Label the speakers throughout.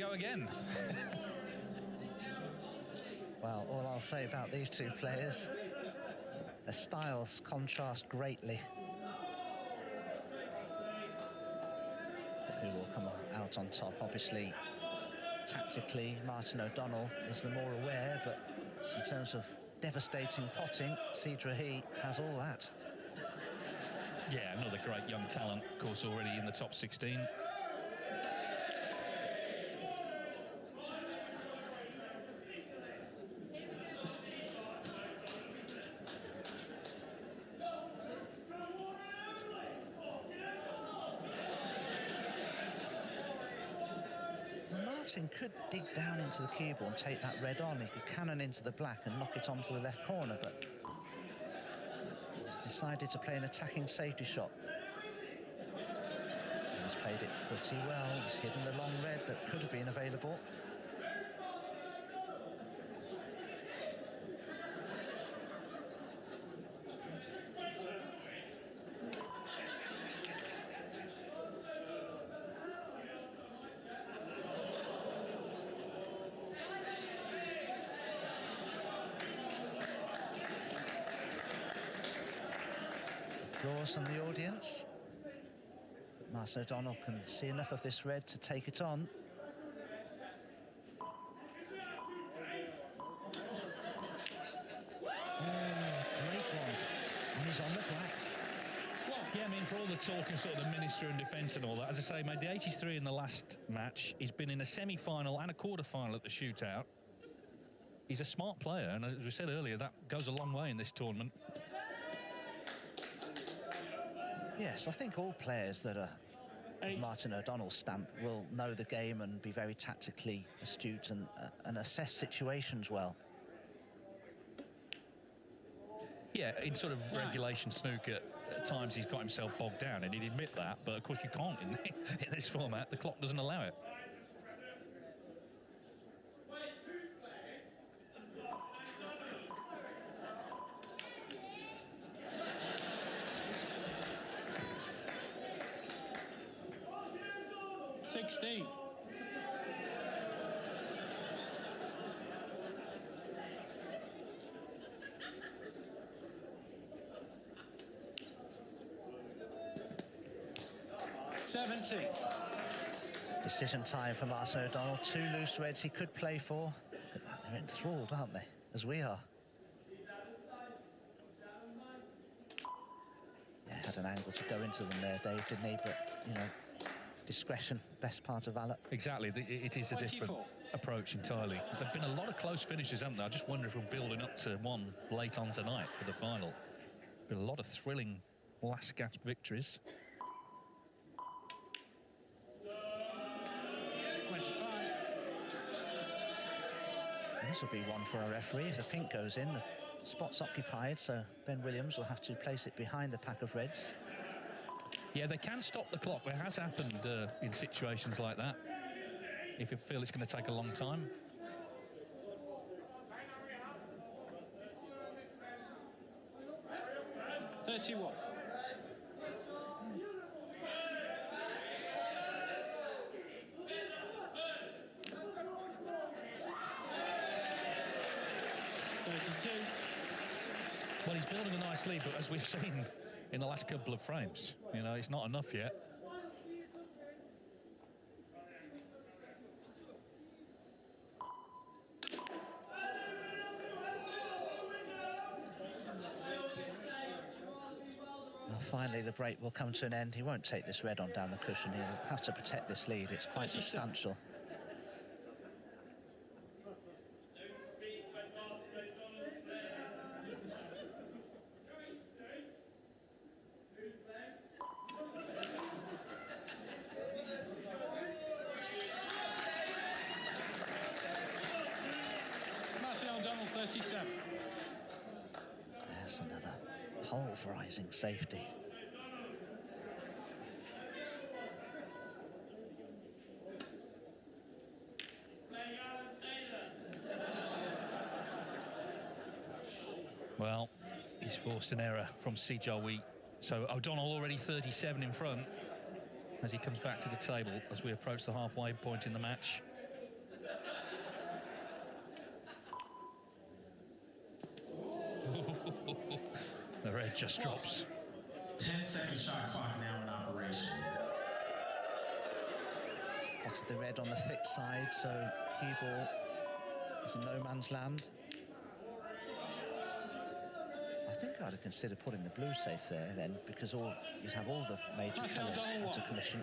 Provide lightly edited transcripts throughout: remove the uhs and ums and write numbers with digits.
Speaker 1: go again.
Speaker 2: Well, all I'll say about these two players, their styles contrast greatly. Who will come out on top? Obviously, tactically, Martin O'Donnell is the more aware, but in terms of devastating potting, Jiahui has all that.
Speaker 1: Yeah, another great young talent, of course, already in the top 16.
Speaker 2: Martin could dig down into the cue ball and take that red on. He could cannon into the black and knock it onto the left corner, but he's decided to play an attacking safety shot. He's played it pretty well. He's hidden the long red that could have been available. Applause from the audience. But Martin O'Donnell can see enough of this red to take it on. Great one. And he's on the black.
Speaker 1: Yeah, I mean, for all the talk and sort of the minister and defence and all that, as I say, made the 83 in the last match. He's been in a semi-final and a quarter-final at the Shootout. He's a smart player, and as we said earlier, that goes a long way in this tournament.
Speaker 2: Yes, I think all players that are Martin O'Donnell's stamp will know the game and be very tactically astute and assess situations well. Yeah,
Speaker 1: in sort of regulation snooker, at times he's got himself bogged down, and he'd admit that, but of course you can't in this format. The clock doesn't allow it.
Speaker 2: Decision time for Martin O'Donnell. Two loose reds he could play for. They're enthralled, aren't they? As we are. Yeah, had an angle to go into them there, Dave, didn't he? But, you know, discretion, best part of valor.
Speaker 1: Exactly. It is a different approach entirely. There have been a lot of close finishes, haven't there? I just wonder if we're building up to one late on tonight for the final. Been a lot of thrilling last gasp victories.
Speaker 3: 25.
Speaker 2: This will be one for a referee. If the pink goes in, the spot's occupied, so Ben Williams will have to place it behind the pack of reds.
Speaker 1: Yeah, they can stop the clock. It has happened in situations like that, if you feel it's going to take a long time.
Speaker 3: $31.
Speaker 1: Well, he's building a nice lead, but as we've seen in the last couple of frames, you know, it's not enough yet.
Speaker 2: Well, finally, the break will come to an end. He won't take this red on down the cushion. He'll have to protect this lead. It's quite substantial.
Speaker 3: Martin O'Donnell, 37.
Speaker 2: There's another pulverizing safety.
Speaker 1: Well, he's forced an error from Jiahui. So O'Donnell already 37 in front as he comes back to the table as we approach the halfway point in the match. it just drops.
Speaker 4: 10-second shot clock now in operation.
Speaker 2: Lots of the red on the thick side, so cue ball is in no man's land. I think I'd have considered putting the blue safe there then, because you'd have all the major colours into commission.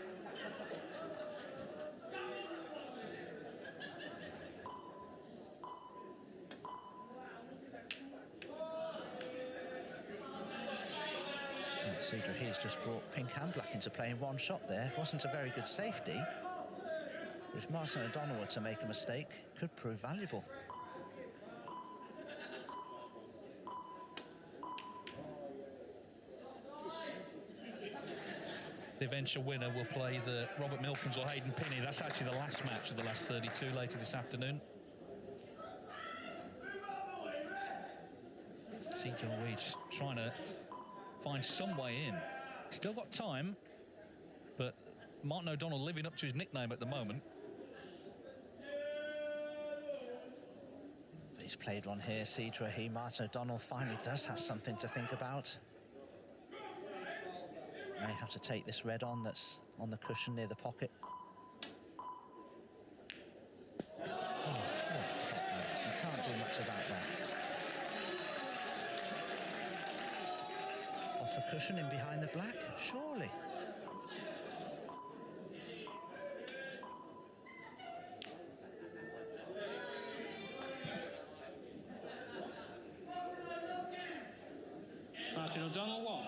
Speaker 2: Jiahui's just brought pink and black into play in one shot there. It wasn't a very good safety. But if Martin O'Donnell were to make a mistake, it could prove valuable.
Speaker 1: The eventual winner will play the Robert Milkins or Hayden Pinney. That's actually the last match of the last 32 later this afternoon. Jiahui just trying to find some way in. Still got time, but Martin O'Donnell living up to his nickname at the moment.
Speaker 2: He's played one here, Jiahui. Martin O'Donnell finally does have something to think about. May have to take this red on that's on the cushion near the pocket. Oh, you can't do much about that. Off the cushion in behind the black, surely.
Speaker 3: Martin O'Donnell, 1.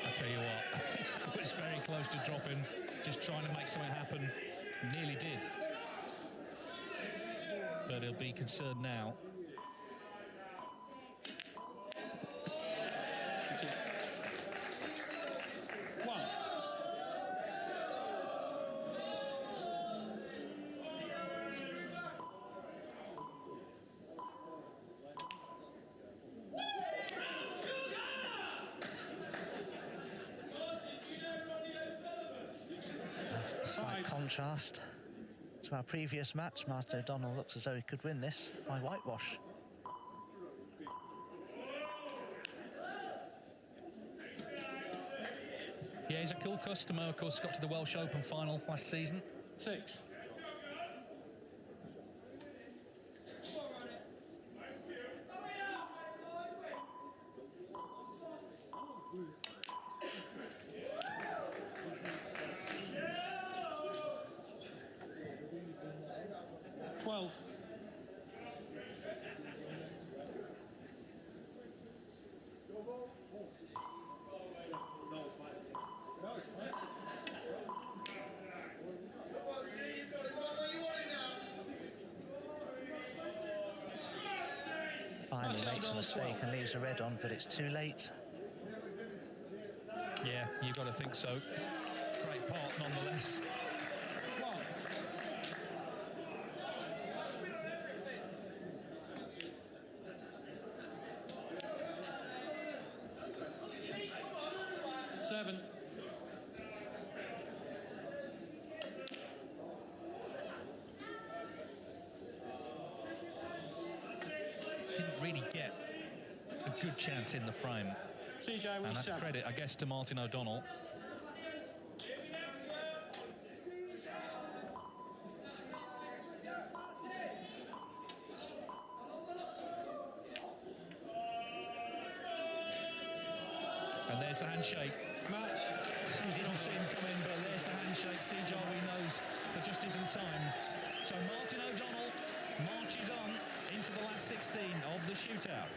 Speaker 1: I tell you what, it was very close to dropping, just trying to make something happen. Nearly did. But he'll be concerned now.
Speaker 3: Thank you. 1.
Speaker 2: Slight contrast to our previous match. Martin O'Donnell looks as though he could win this by whitewash.
Speaker 1: Yeah, he's a cool customer. Of course, got to the Welsh Open final last season.
Speaker 3: 6.
Speaker 2: Finally makes a mistake and leaves a red on, but it's too late.
Speaker 1: Yeah, you've got to think so. Great part, nonetheless.
Speaker 3: 1. Seven.
Speaker 1: Didn't really get a good chance in the frame.
Speaker 3: Jiahui,
Speaker 1: And that's
Speaker 3: 7.
Speaker 1: credit, I guess, to Martin O'Donnell. And there's the handshake.
Speaker 3: Match.
Speaker 1: You didn't see him come in, but there's the handshake. Jiahui knows there just isn't time. So Martin O'Donnell marches on into the last 16 of the shootout.